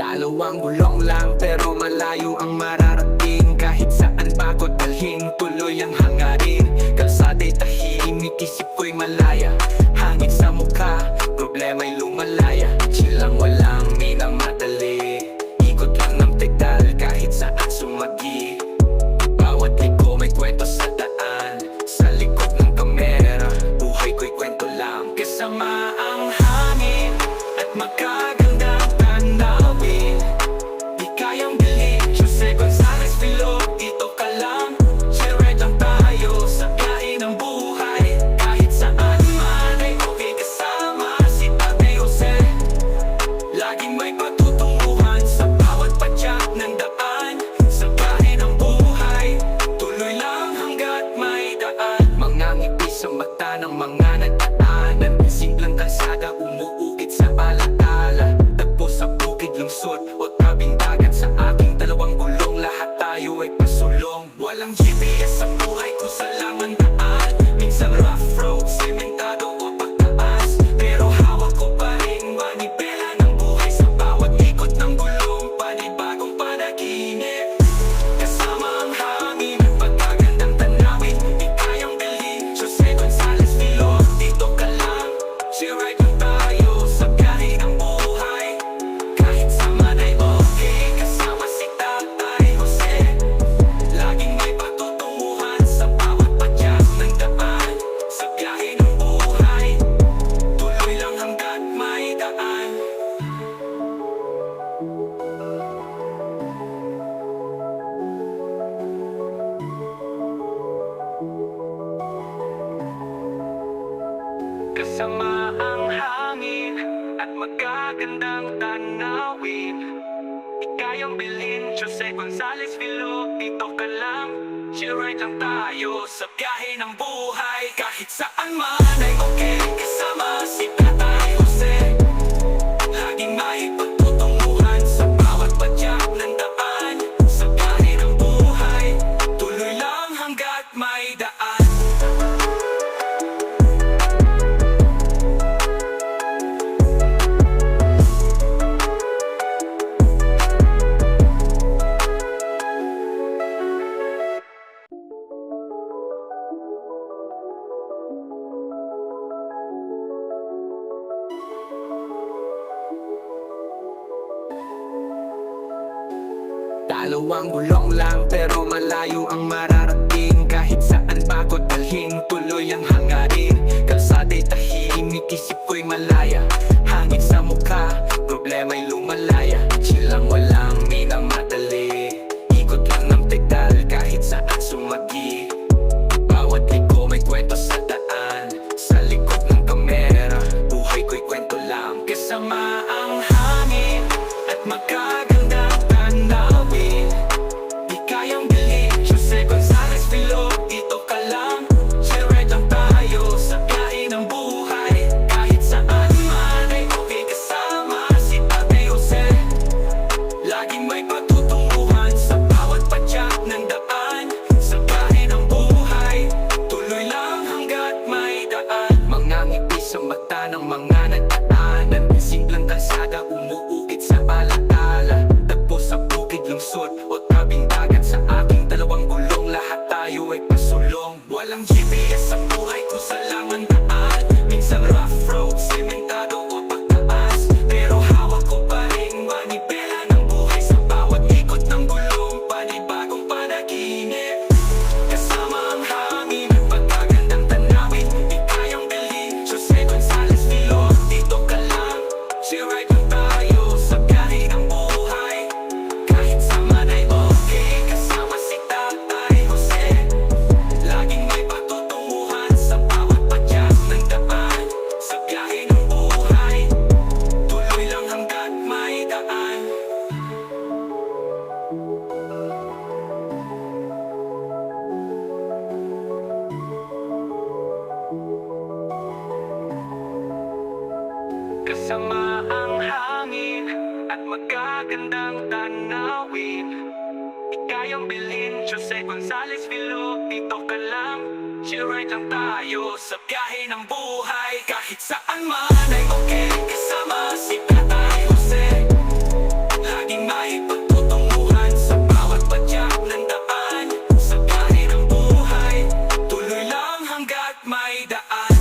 Dalawang gulong lang pero malayo ang mararating. Kahit saan pa ko dalhin, tuloy ang hangarin. Kalsada'y tahimik, isip ko'y malaya. Hangin sa mukha, problema'y lumalaya. Silang walang minamadali, ikot lang ng pedal kahit saan sumagi. Bawat liko may kwento sa daan, sa likod ng kamera, buhay ko'y kwento lang. Kasama ang hangin at magagandang tanawin. Di kayang bilhin, Jose Gonzalez Filog, dito ka lang. Share lang tayo sa biyahe ng buhay. Kahit saan man ay okay kasama si Tate Jose. Laging may patutunguhan sa bawat padyak ng daan. Sa biyahe ng buhay, tuloy lang hanggat may daan. Mga ngiti sa mata ng mga nagdaanan. Simpleng kalsada umuukit sa alaala. Tagpo sa bukid, lungsod o tabing dagat. Sa aking dalawang gulong, lahat tayo ay pasulong. Walang GPS sa buhay ko sa lamang daan. Minsan rough road, sementado o pagtaas. Pero hawak ko pa rin manibela ng buhay. Sa bawat ikot ng gulong, panibagong panaginip. Kasama ang hangin, pagkagandang tanawin. Di kayang bilhin, Jose Gonzalez Filog, dito ka lang. Share lang tayo sa biyahe ng buhay. Kahit saan ay okay, kasama si Tatay Jose. Laging may patutunguhan sa bawat padyak ng daan. Sa biyahe ng buhay, tuloy lang hanggat may daan. Kasama ang hangin at magagandang tanawin. Di kayang bilhin, Jose Gonzalez Filog, dito ka lang. Share lang tayo sa biyahe ng buhay. Kahit saan man ay okay, kasama si Tatay Jose. Laging may pagtutunguhan sa bawat padyak ng daan. Sa biyahe ng buhay, tuloy lang hanggat may daan. Dalawang gulong lang pero malayo ang mararating. Kahit saan pa ko dalhin, tuloy ang hangarin. Kalsada'y tahimik, isip ko'y malaya. Hangin sa mukha, problema'y lumalaya. Silang walang minamadali, ikot lang ng pedal kahit saan sumagi. Bawat liko may kwento sa daan, sa likod ng kamera, buhay ko'y kwento lang. Kasama ang hangin at magagandang tanawin. Di kayang bilhin, Jose Gonzalez Filog, dito ka lang. Share lang tayo sa biyahe ng buhay. Kahit saan man ay okay kasama si Tate Jose. Laging may patutunguhan sa bawat padyak ng daan. Sa biyahe ng buhay, tuloy lang hanggat may daan. Mga ngiti sa mata ng mga nagdaanan. Simpleng kalsada umuukit sa alaala. Tagpo sa bukid, lungsod o tabing dagat. Sa aking dalawang gulong, lahat tayo ay pasulong. Walang GPS sa buhay ko sa lamang daan. Minsan rough road, sementado o pagtaas. Pero hawak ko pa rin manibela ng buhay. Sa bawat ikot ng gulong, panibagong panaginip. Kasama ang hangin, pagkagandang tanawin. Di kayang bilhin, Jose Gonzalez Filog, dito ka lang. Share lang tayo sa biyahe ng buhay. Kahit saan ay okay, kasama si Tatay Jose. Laging may patutunguhan sa bawat padyak ng daan. Sa biyahe ng buhay, tuloy lang hanggat may daan. Kasama ang hangin at magagandang tanawin. Di kayang bilhin, Jose Gonzalez Filog, dito ka lang. Share lang tayo sa biyahe ng buhay. Kahit saan man ay okay, kasama si Tatay Jose. Lagi Laging may pagtutunguhan sa bawat padyak ng daan. Sa biyahe ng buhay, tuloy lang hanggat may daan.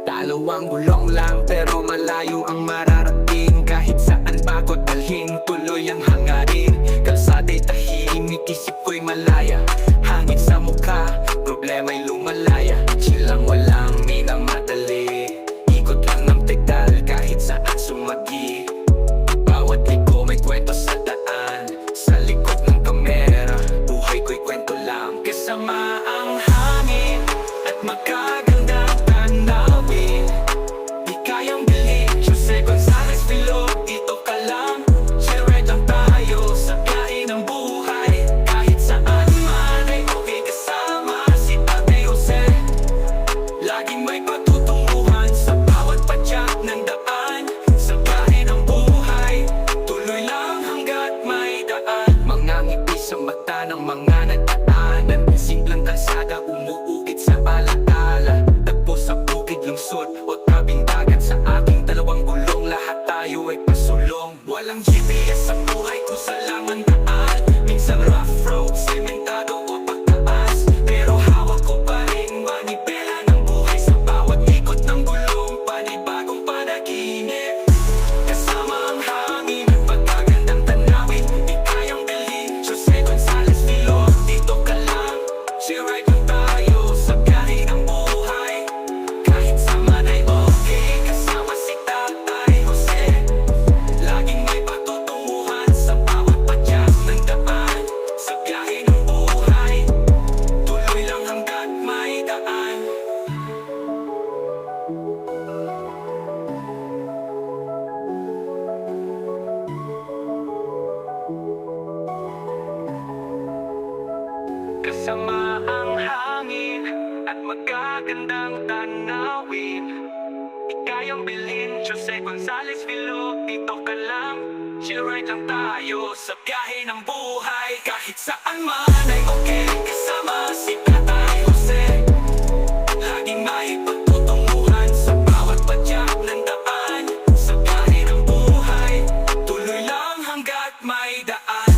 Dalawang gulong lang pero malayo ang mararating. Kahit saan bago dalhin, tuloy ang hangarin. Kalsada'y tahimik, isip ko'y malaya. Hangin sa mukha, problema'y lumalaya. Chill lang, walang minamadali. Ikot lang ng pedal kahit saan sumagi. Bawat liko may kwento sa daan. Sa likod ng kamera, buhay ko'y kwento lang. Kasama ang hangin at magagandang tanawin. Di kayang bilhin, Jose Gonzalez Vilo. Dito ka lang, share lang tayo sa biyahe ng buhay. Kahit saan man ay okay kasama si Ate Jose. Laging may patutunguhan sa bawat padyak ng daan. Sa biyahe ng buhay, tuloy lang hanggat may daan. Mga ngiti sa mata ng mga nagdaanan. Simpleng kalsada umuukit sa alaala. Tagpo sa bukid, lungsod o tabing dagat. Sa aking dalawang gulong, lahat tayo ay pasulong. Walang GPS sa buhay kung saan lang ang daan. Minsan rough road, sementado o pagtaas. Pero hawak ko pa rin manibela ng buhay. Sa bawat ikot ng gulong, panibagong panaginip. Kasama ang hangin, pagkagandang tanawin. Di kayang bilhin, Jose Gonzalez Vilo. Dito ka lang, share right lang tayo sa biyahe ng buhay. Kahit saan ay okay, kasama si Tatay Jose. Laging may patutunguhan sa bawat padyak ng daan. Sa biyahe ng buhay, tuloy lang hanggat may daan. Kasama ang hangin at magagandang tanawin. Di kayang bilhin, Jose Gonzalez Vilo. Dito ka lang, chill right lang tayo sa biyahe ng buhay. Kahit saan man ay okay, kasama si Tatay Jose. Laging may pagtutunguhan sa bawat padyak ng daan. Sa biyahe ng buhay, tuloy lang hanggat may daan.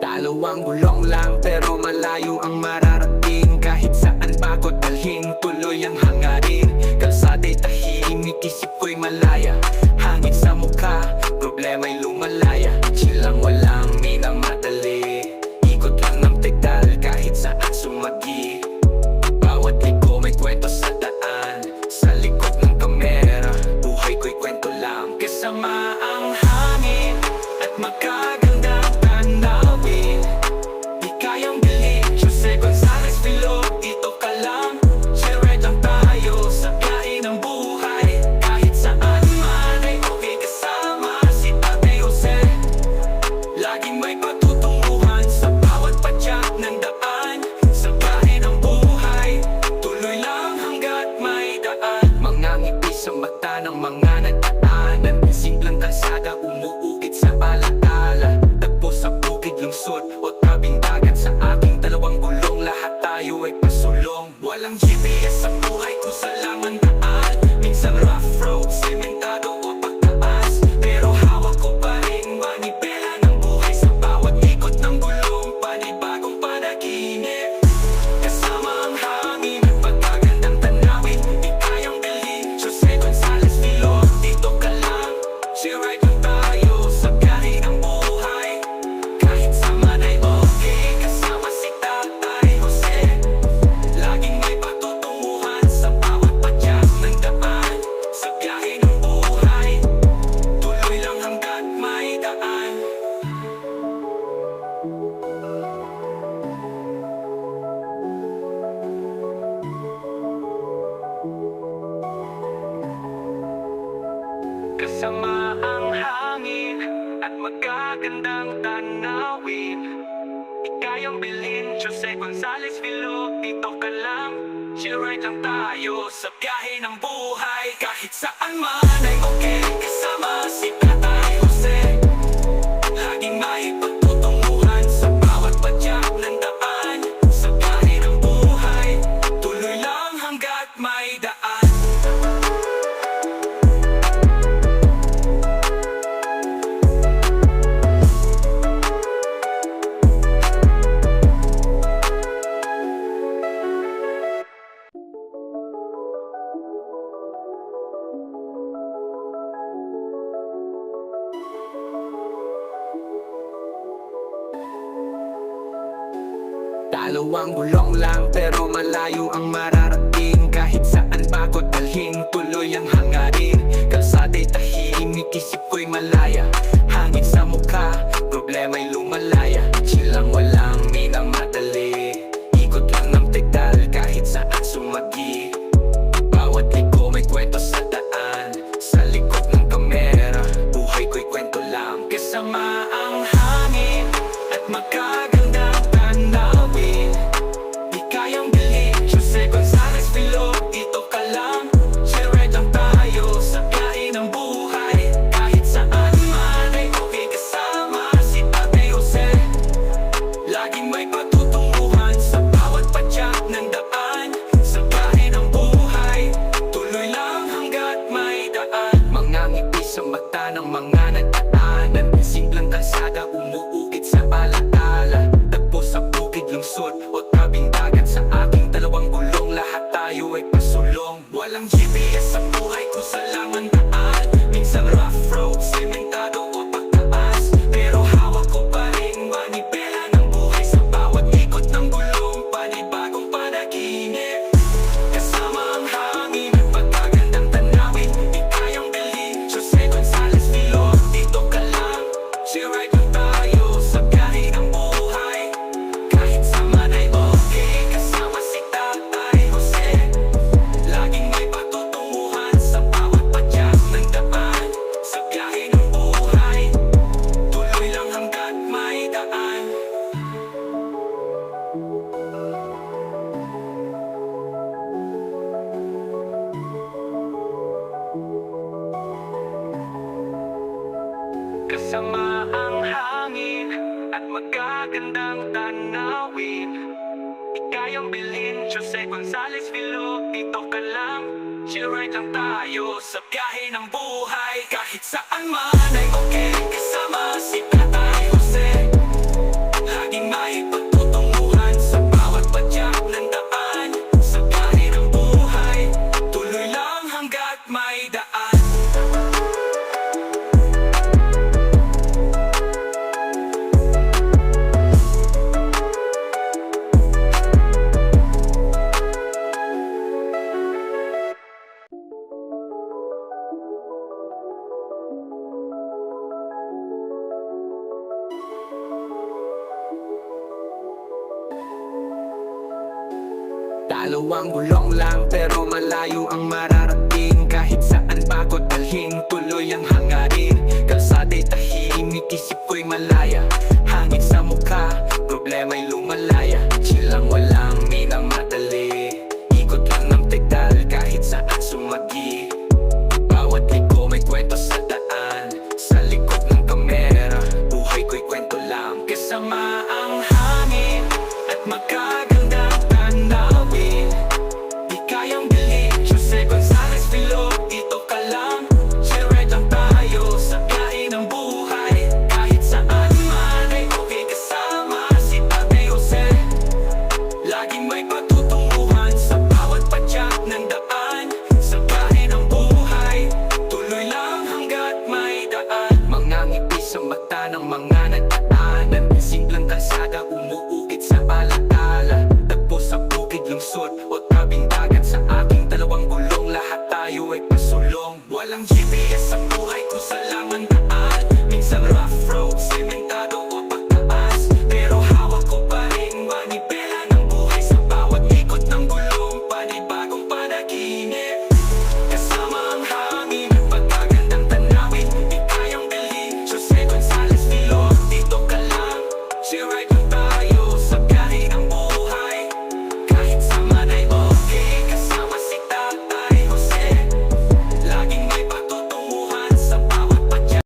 Dalawang gulong lang pero malayo ang mararating. Kahit saan bago dalhin, tuloy ang hangarin. Kalsada'y tahimik, isip ko'y malaya. Hangin sa mukha, problema'y lumalaya. Chill lang, walang minamadali. Ikot lang ng pedal kahit saan sumagi. Bawat liko may kwento sa daan. Sa likod ng kamera, buhay ko'y kwento lang. Kasama ang hangin at magagandang tanawin. Di kayang bilhin, Jose Gonzalez Vilo. Dito ka lang, share right lang tayo sa biyahe ng buhay. Kahit saan man ay okay kasama si Ate Jose. Laging may patutunguhan sa bawat padyak ng daan. Sa biyahe ng buhay, tuloy lang hanggat may daan. Mga ngiti sa mata ng mga nagdaanan. Simpleng kalsada umuukit sa alaala. Tagpo sa bukid, lungsod o tabing dagat. Sa aking dalawang gulong, lahat tayo ay pasulong. Walang GPS sa buhay kung saan lang ang daan. Minsan rough road, sementado o pagtaas. Pero hawak ko pa rin manibela ng buhay. Sa bawat ikot ng gulong, panibagong panaginip. Kasama ang hangin, pagkagandang tanawin. Di kayang bilhin, Jose Gonzalez Vilo. Dito ka lang, share right lang tayo sa biyahe ng buhay. Kahit saan man ay okay, kasama si Tatay Jose. Laging may patutunguhan sa bawat padyak ng daan. Sa biyahe ng buhay, bilhin, Jose Gonzales Vilo, dito ka lang. Share lang tayo sa biyahe ng buhay. Kahit saan man ay okay, kasama si Tatay Jose. Laging may pagtutunguhan sa bawat padyak ng daan. Sa biyahe ng buhay, tuloy lang hanggat may daan. Dalawang gulong lang pero malayo ang mararating. Kahit saan bago dalhin, tuloy ang hangarin. Kalsada'y tahimik, isip ko'y malaya. Hangin sa mukha, problema'y lumalaya. Chill lang, walang minamadali. Ikot lang ng pedal kahit saan sumagi. Bawat liko may kwento sa daan. Sa likod ng kamera, buhay ko'y kwento lang. Kasama ang hangin at magagandang tanawin. Di kayang bilhin, Jose Gonzales Vilo, dito ka lang. Share lang tayo sa biyahe ng buhay. Kahit saan man ay okay, kasama si Tatay Jose. Laging may patutunguhan sa bawat padyak ng daan. Sa biyahe ng buhay, tuloy lang hanggat may daan. Mga ngiti sa mata ng mga nagdaanan. Simpleng kalsada, umuukit sa alaala. Tagpo sa bukid, lungsod o tabing dagat. Sa aking dalawang gulong, lahat tayo ay pasulong. Walang GPS sa buhay kung saan lang ang daan. Minsan rough road, sementado o pagtaas. Pero hawak ko pa rin manibela ng buhay. Sa bawat ikot ng gulong, panibagong panaginip. Kasama ang hangin at pagkagandang tanawin. Di kayang bilhin, Jose Gonzales Vilo, dito ka lang. Share lang tayo sa biyahe ng buhay. Kahit saan ay okay, kasama si Tatay Jose. Laging may patutunguhan sa bawat padyak ng daan. Sa biyahe ng buhay, tuloy lang hanggat may daan. Kasama ang hangin at magagandang tanawin. Di kayang bilhin, Jose Gonzales Vilo, dito ka lang. Share lang tayo sa biyahe ng buhay. Kahit saan man ay okay, kasama si Tatay Jose. Laging may pagtutunguhan sa bawat padyak ng daan. Sa biyahe ng buhay, tuloy lang hanggat may daan. Dalawang gulong lang pero malayo ang mararating. Kahit saan bago dalhin, tuloy ang hangarin. Kalsada'y tahimik, isip ko'y malaya. Hangin sa mukha, problema'y